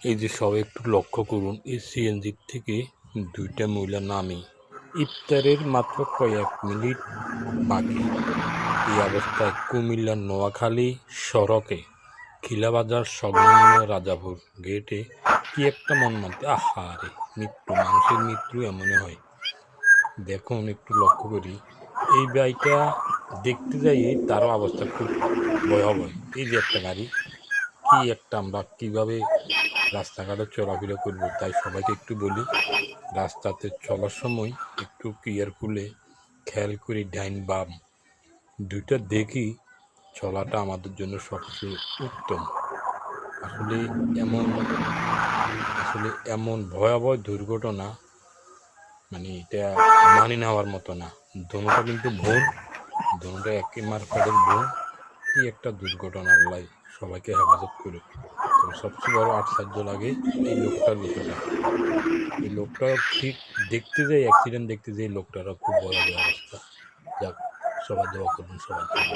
এই যে সবাই একটু লক্ষ্য করুন, এই সিএনজি থেকে দুইটা মহিলা নামে ইফতারের মাত্র কয়েক মিনিট বাকি। এই অবস্থায় কুমিল্লার নোয়াখালী সড়কে খিলাবাজার সংলগ্ন রাজাপুর গেটে কি একটা মর্মান্তিক আহারে মৃত্যু, মানুষের মৃত্যু এমনই হয়। দেখুন একটু লক্ষ্য করি, এই গাড়িটা দেখতে যাই তারও অবস্থা খুব ভয়াবহ। এই যে একটা গাড়ি, কি একটা আমরা কীভাবে রাস্তাঘাটে চলাফেরা করবো, তাই সবাইকে একটু বলি রাস্তাতে চলার সময় একটু কেয়ারফুলে খেয়াল করি ডাইন বাম দুইটা দেখি চলাটা আমাদের জন্য সবচেয়ে উত্তম। আসলে এমন আসলে এমন ভয়াবহ দুর্ঘটনা, মানে এটা মানি নেওয়ার মতো না। দোনোটা কিন্তু বোন, দোনোটা একই মার্কেটের বোন। কি একটা দুর্ঘটনা, আল্লাহ সবাইকে হেফাজত করে। তবে সবচেয়ে বড় আশ্চর্য লাগে এই লোকটার বিষয়টা। এই লোকটা ঠিক দেখতে যাই, অ্যাক্সিডেন্ট দেখতে যাই লোকটারও খুব ভয়াবহ অবস্থা। যাক, সবাই দোয়া করবেন সবার জন্য।